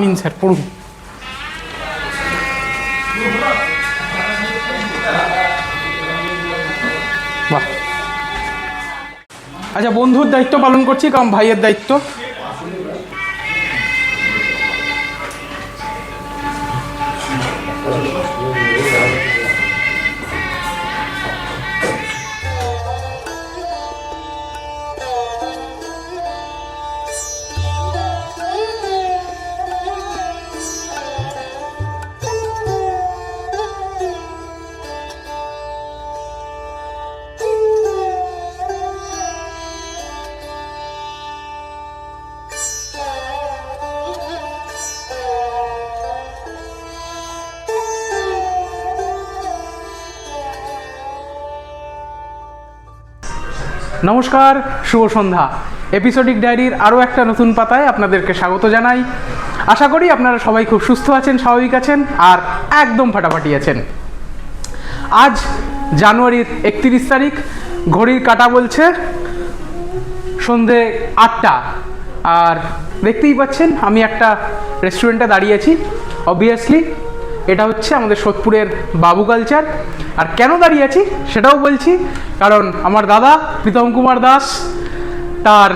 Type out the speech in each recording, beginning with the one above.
নিন স্যার, পড়ুন। বাহ, আচ্ছা, বন্ধুর দায়িত্ব পালন করছি, কারণ ভাইয়ের দায়িত্ব। নমস্কার, শুভ সন্ধ্যা। এপিসোডিক ডায়েরির আরও একটা নতুন পাতায় আপনাদেরকে স্বাগত জানাই। আশা করি আপনারা সবাই খুব সুস্থ আছেন, স্বাভাবিক আছেন আর একদম ফাটাফাটি আছেন। আজ জানুয়ারির 31 তারিখ, ঘড়ির কাঁটা বলছে সন্ধে 8টা। আর দেখতেই পাচ্ছেন আমি একটা রেস্টুরেন্টে দাঁড়িয়ে আছি। অবভিয়াসলি এটা হচ্ছে আমাদের সোদপুরের বাবু কালচার। আর কেন দাঁড়িয়ে আছি সেটাও বলছি, কারণ আমার দাদা প্রীতম কুমার দাস, তার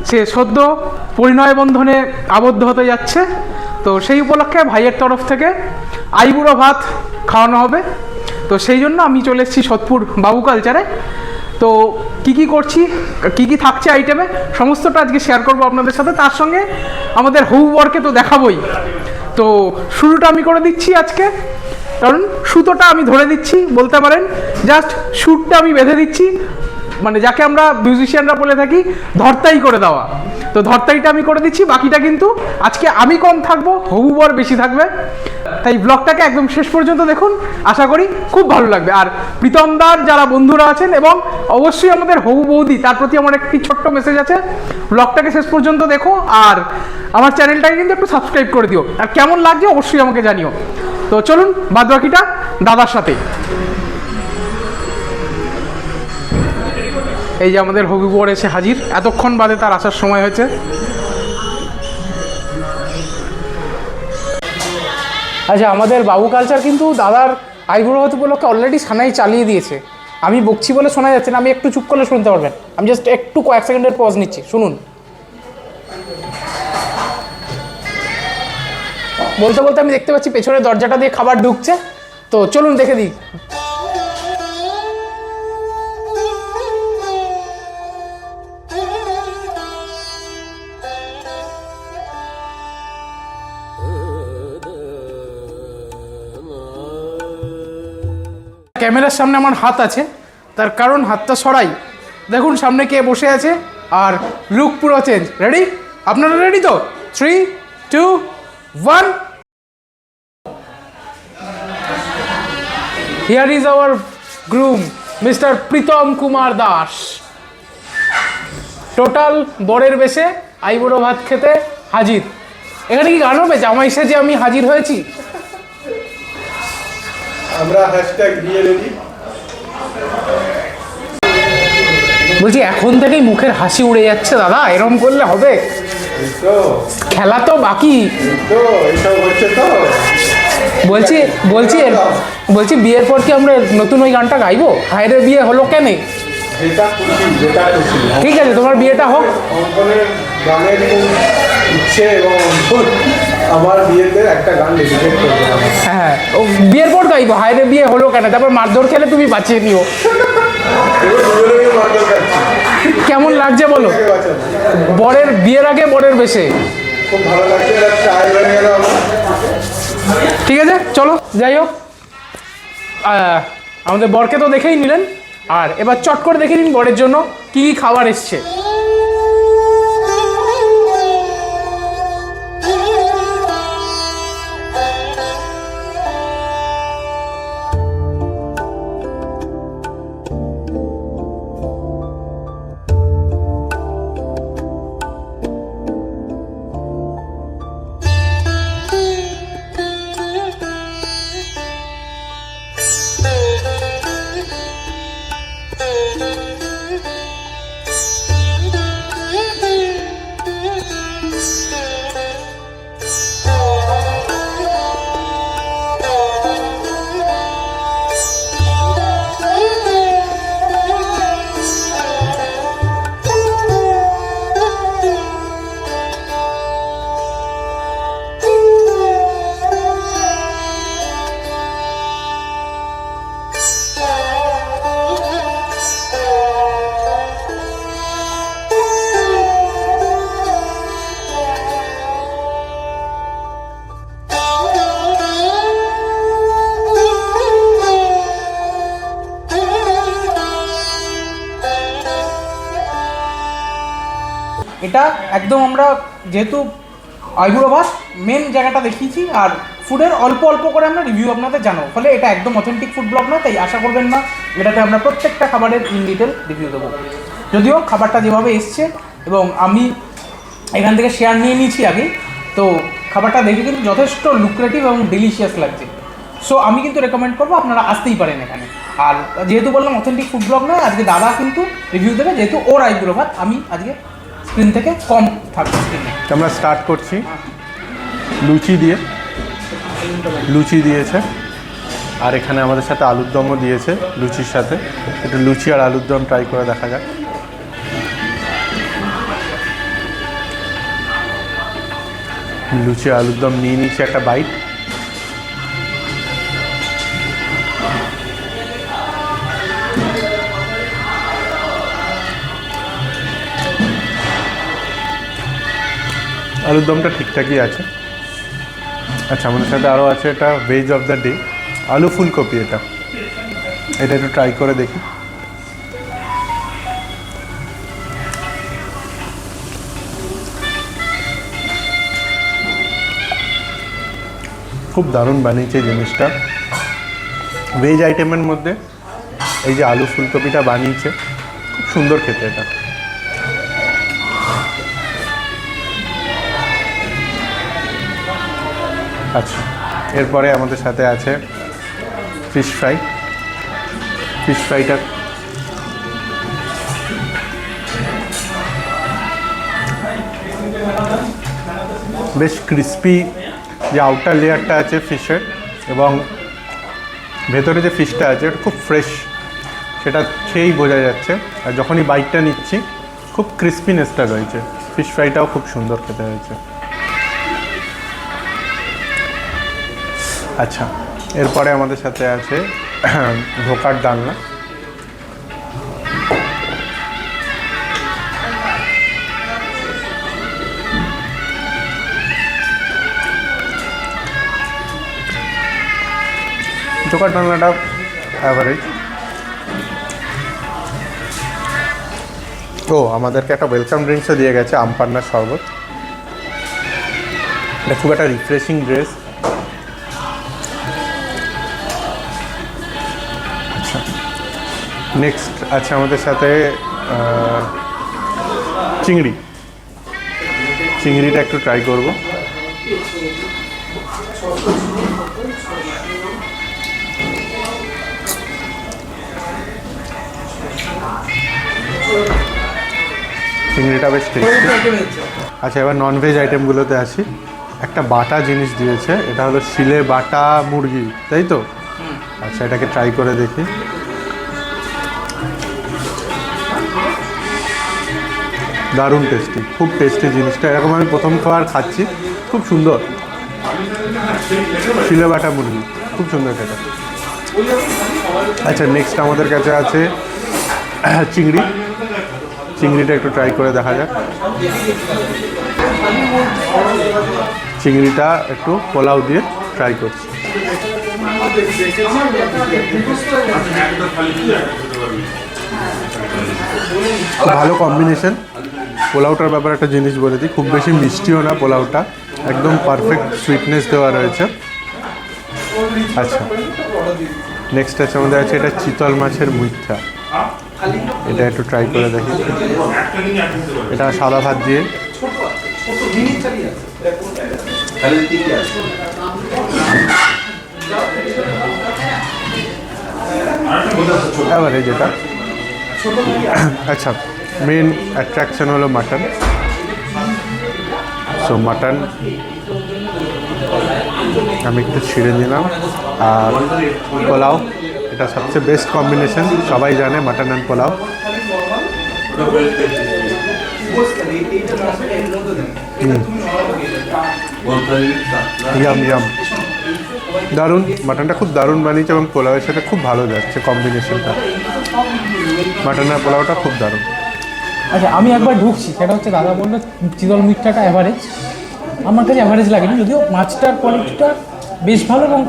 সে সদ্য পরিণয় বন্ধনে আবদ্ধ হতে যাচ্ছে। তো সেই উপলক্ষে ভাইয়ের তরফ থেকে আইবুড়ো ভাত খাওয়ানো হবে। তো সেই জন্য আমি চলে এসেছি সোদপুর বাবু কালচারে। তো কি করছি, কি থাকছে আইটেমে, সমস্তটা আজকে শেয়ার করবো আপনাদের সাথে। তার সঙ্গে আমাদের হবু বরকে তো দেখাবোই। তো শুরুটা আমি করে দিচ্ছি আজকে, কারণ সুতোটা আমি ধরে দিচ্ছি বলতে পারেন, জাস্ট শ্যুটটা আমি বেঁধে দিচ্ছি, মানে যাকে আমরা মিউজিশিয়ানরা বলে থাকি ধরতাই করে দেওয়া। তো ধরতাইটা আমি করে দিচ্ছি, বাকিটা কিন্তু আজকে আমি কম থাকবো, হবু বর বেশি থাকবে। তাই ব্লগটাকে একদম শেষ পর্যন্ত দেখুন, আশা করি খুব ভালো লাগবে। আর প্রীতমদার যারা বন্ধুরা আছেন এবং অবশ্যই আমাদের হবু বৌদি, তার প্রতি আমার একটি ছোট্ট মেসেজ আছে, ব্লগটাকে শেষ পর্যন্ত দেখো আর আমার চ্যানেলটাকে কিন্তু একটু সাবস্ক্রাইব করে দিও। আর কেমন লাগছে অবশ্যই আমাকে জানিও। তো চলুন বাদবাকিটা দাদার সাথে। এই যে আমাদের হবু বর এসে হাজির, এতক্ষণ বাদে তার আসার সময় হয়েছে। আচ্ছা, আমাদের বাবু কালচার কিন্তু দাদার আইবুড়ো ভাত উপলক্ষে অলরেডি সানাই চালিয়ে দিয়েছে। আমি বকছি বলে শোনা যাচ্ছে না, আমি একটু চুপ করলে শুনতে পারবেন। আমি জাস্ট একটু কয়েক সেকেন্ডের পজ নিচ্ছি, শুনুন। বলতে বলতে আমি দেখতে পাচ্ছি পেছনে দরজাটা দিয়ে খাবার ঢুকছে। তো চলুন দেখে দিই। ক্যামেরার সামনে আমার হাত আছে, তার কারণ হাতটা সরাই। দেখুন সামনে কে বসে আছে আর লুক পুরো চেঞ্জ। রেডি? আপনারা রেডি তো? 3, 2, 1। Here is our groom mister Pritam Kumar Das, total বরের বেশে আইবুড়ো ভাত খেতে হাজির। এখানে কি গান হবে? জামাই সেজে আমি হাজির হয়েছি। আমরা হ্যাশট্যাগ দিয়ে রেডি। বলছি এখন থেকেই মুখের হাসি উড়ে যাচ্ছে দাদা, এরকম করলে হবে? খেলা তো বাকি। বলছি বলছি বলছি বিয়ের পর কি আমরা নতুন ওই গানটা গাইবো? হায়রে বিয়ে হলো কেন? ঠিক আছে, তোমার বিয়েটা হোক। গানের ইচ্ছে এবং আমার বিয়েতে একটা গান ডেডিকেট করবো। হ্যাঁ, ও বিয়ের পর গাইবো হায়রে বিয়ে হলো কেন, তারপর মারধর খেলে তুমি বাঁচিয়ে নিও। কেমন লাগছে বলো? বরের বিয়ের আগে বরের বেশে খুব ভালো লাগছে। ঠিক আছে, চলো যাই হোক। আমাদের বরকে তো দেখেই নিলেন, আর এবার চট করে দেখে নিন বরের জন্য কি কি খাবার এসছে। এটা একদম আমরা যেহেতু আইবুড়ো ভাত মেন জায়গাটা দেখিয়েছি, আর ফুডের অল্প অল্প করে আমরা রিভিউ আপনাদের জানাবো, ফলে এটা একদম অথেন্টিক ফুড ব্লগ না, তাই আশা করবেন না এটাতে আমরা প্রত্যেকটা খাবারের ইন ডিটেল রিভিউ দেবো। যদিও খাবারটা যেভাবে এসছে এবং আমি এখান থেকে শেয়ার নিয়ে নিয়েছি আগে, তো খাবারটা দেখে কিন্তু যথেষ্ট লুক্রেটিভ এবং ডেলিশিয়াস লাগছে। সো আমি কিন্তু রেকমেন্ড করবো আপনারা আসতেই পারেন এখানে। আর যেহেতু বললাম অথেন্টিক ফুড ব্লগ নয়, আজকে দাদা কিন্তু রিভিউ দেবে, যেহেতু ওর আইবুড়ো ভাত আমি আজকে স্ক্রিন থেকে কম থাকবো স্ক্রিনে। আমরা স্টার্ট করছি লুচি দিয়ে। লুচি দিয়েছে, আর এখানে আমাদের সাথে আলুর দমও দিয়েছে লুচির সাথে। একটু লুচি আর আলুর দম ট্রাই করে দেখা যাক। লুচি আলুর দম নিয়ে নিচ্ছে একটা বাইট। আলুর দমটা ঠিকঠাকই আছে। আচ্ছা, আমাদের সাথে আরও আছে এটা ভেজ অফ দ্য ডে, আলু ফুলকপি। এটা একটু ট্রাই করে দেখি। খুব দারুণ বানিয়েছে জিনিসটা। ভেজ আইটেমের মধ্যে এই যে আলু ফুলকপিটা বানিয়েছে, খুব সুন্দর খেতে এটা। আচ্ছা, এরপরে আমাদের সাথে আছে ফিশ ফ্রাই। ফিশ ফ্রাইটা বেশ ক্রিস্পি, যে আউটার লেয়ারটা আছে ফিশের এবং ভেতরে যে ফিশটা আছে এটা খুব ফ্রেশ, সেটা খেয়েই বোঝা যাচ্ছে। আর যখনই বাইটটা নিচ্ছি খুব ক্রিস্পিনেসটা রয়েছে। ফিশ ফ্রাইটাও খুব সুন্দর খেতে হয়েছে। আচ্ছা, এরপরে আমাদের সাথে আছে ধোকার ডালনা। ধোকার ডালনাটা অ্যাভারেজ। ও, আমাদেরকে একটা ওয়েলকাম ড্রিঙ্কসও দিয়ে গেছে, আমপান্নার শরবত। এটা খুব একটা রিফ্রেশিং ড্রেস। নেক্সট আছে আমাদের সাথে চিংড়ি। চিংড়িটা একটু ট্রাই করব। চিংড়িটা বেশ টেস্টি। আচ্ছা, এবার ননভেজ আইটেমগুলোতে আসি। একটা বাটা জিনিস দিয়েছে, এটা হলো শিলে বাটা মুরগি, তাই তো? আচ্ছা, এটাকে ট্রাই করে দেখি। দারুণ টেস্টি, খুব টেস্টি জিনিসটা। এরকম আমি প্রথম খাবার খাচ্ছি, খুব সুন্দর। শিলে বাটা মুরগি খুব সুন্দর খেতে। আচ্ছা, নেক্সট আমাদের কাছে আছে চিংড়ি। চিংড়িটা একটু ট্রাই করে দেখা যাক। চিংড়িটা একটু পোলাও দিয়ে ট্রাই করছি। ভালো কম্বিনেশন। পোলাওটার ব্যাপারে একটা জিনিস বলে দিই, খুব বেশি মিষ্টিও না পোলাওটা, একদম পারফেক্ট সুইটনেস দেওয়া রয়েছে। আচ্ছা, নেক্সট আছে আমাদের আছে এটা চিতল মাছের মুইঠা। এটা একটু ট্রাই করে দেখি। এটা সাদা ভাত দিয়ে। এবারে যেটা আচ্ছা, মেন অ্যাট্রাকশন হলো মাটন। সো মাটন আমি একটু ছিঁড়ে নিলাম। আর পোলাও, এটা সবচেয়ে বেস্ট কম্বিনেশন, সবাই জানে mutton and pulao. Yam yam, দারুণ। মাটনটা খুব দারুণ বানিয়েছে এবং পোলাওয়ের সাথে খুব ভালো যাচ্ছে কম্বিনেশনটা। মাটন আর পোলাওটা খুব দারুণ। আচ্ছা, আমি একবার ঢুকছি, সেটা হচ্ছে দাদা বললো চিতল মিটটাটা অ্যাভারেজ। আমার কাছে অ্যাভারেজ লাগেনি, যদিও মাছটার কোয়ালিটিটা বেশ ভালো এবং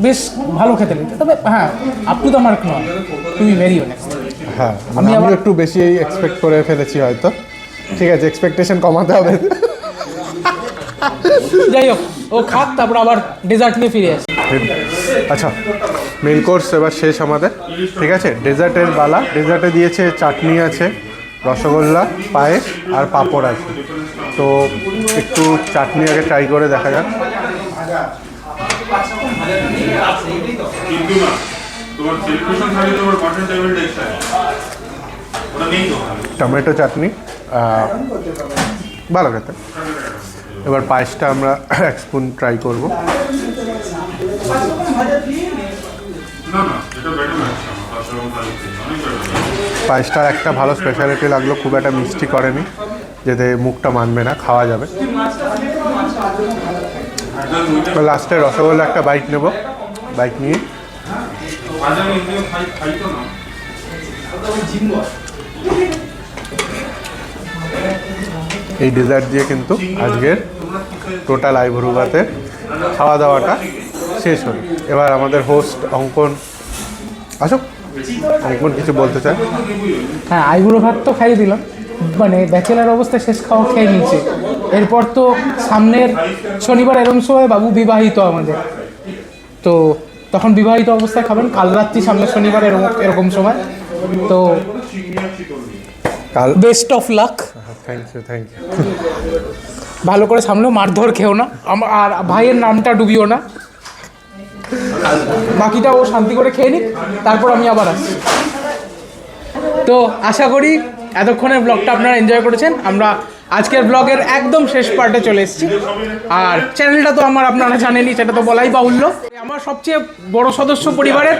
বেশ ভালো খেতে লেগেছে। তবে হ্যাঁ, আপ টু দ্য মার্ক নয়, টু বি ভেরি অনেস্ট। হ্যাঁ, আমি একটু বেশি এক্সপেক্ট করে ফেলেছি হয়তো। ঠিক আছে, এক্সপেকটেশন কমাতে হবে। যাই হোক, ও খাক, তারপর আবার ডেজার্ট নিয়ে ফিরে আসি। আচ্ছা, মেন কোর্স এবার শেষ আমাদের, ঠিক আছে। ডেজার্টের বালা, ডেজার্টে দিয়েছে চাটনি আছে, রসগোল্লা, পায়েস আর পাঁপড় আছে। তো একটু চাটনি আগে ট্রাই করে দেখা যাক। কিন্তু না তোমার সেলিব্রেশন থাকে তোমার কন্টেন্ট টেবিল এক্সট্রা ওটা নেই তো টমেটো চাটনি ভালো খেতে। এবার পায়েসটা আমরা 1 স্পুন ট্রাই করব। না না এটা বেটার লাগছে আমার তার সঙ্গে অনেক বেটার। পায়েসটার একটা ভালো স্পেশালিটি লাগলো, খুব একটা মিষ্টি করেনি, যাতে মুখটা মানবে না, খাওয়া যাবে। লাস্টে রসগোল্লা একটা বাইট নেব, বাইট নিয়ে বাজারে ইন্ডিয়া খাইতো না এই ডেজার্ট দিয়ে কিন্তু আজকের টোটাল আইভরুবাতে খাওয়া দাওয়াটা শেষ হলো। এবার আমাদের হোস্ট অঙ্কন, আসো। অঙ্কন কিছু বলতে চায়? হ্যাঁ, আইবুড়ো ভাত তো খাইয়ে দিলাম, মানে ব্যাচেলার অবস্থায় শেষ খাওয়া খেয়ে নিয়েছে। এরপর তো সামনের শনিবার এরম সময় বাবু বিবাহিত আমাদের, তো তখন বিবাহিত অবস্থায় খাবেন। কাল রাত্রি সামনের শনিবার এরকম সময়। তো কাল best of luck, thank you, thank you. ভালো করে সামলেও, মারধর খেও না, আর ভাইয়ের নামটা ডুবিও না। বাকিটা ও শান্তি করে খেয়ে নিক, তারপর আমি আবার আসছি। তো আশা করি এতক্ষণের ব্লগটা আপনারা এনজয় করেছেন। আমরা আজকের ব্লগের একদম শেষ পার্টে চলে এসেছি। আর চ্যানেলটা তো আপনারা জানেনই, সেটা তো বলাই বাহুল্য। আমার সবচেয়ে বড় সদস্য পরিবারের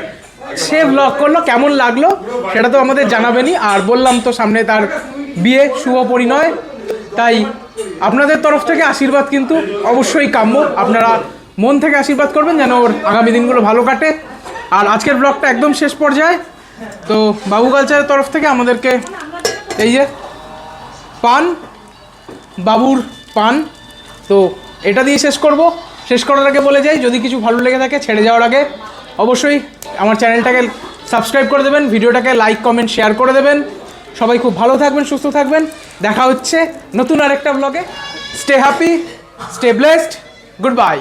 সে ব্লগ করলো, কেমন লাগলো সেটা তো আমাদের জানাবেনই। আর বললাম তো সামনে তার বিয়ে, শুভ পরিণয়, তাই আপনাদের তরফ থেকে আশীর্বাদ কিন্তু অবশ্যই কাম্য। আপনারা মন থেকে আশীর্বাদ করবেন যেন ওর আগামী দিনগুলো ভালো কাটে। আর আজকের ব্লগটা একদম শেষ পর্যায়ে। তো বাবু কালচারের তরফ থেকে আমাদেরকে এই যে পান, বাবুর পান, তো এটা দিয়ে শেষ করব। শেষ করার আগে বলে যাই, যদি কিছু ভালো লেগে থাকে ছেড়ে যাওয়ার আগে অবশ্যই আমার চ্যানেলটাকে সাবস্ক্রাইব করে দেবেন, ভিডিওটাকে লাইক, কমেন্ট, শেয়ার করে দেবেন। সবাই খুব ভালো থাকবেন, সুস্থ থাকবেন। দেখা হচ্ছে নতুন আরেকটা ব্লগে। Stay happy, stay blessed, good bye.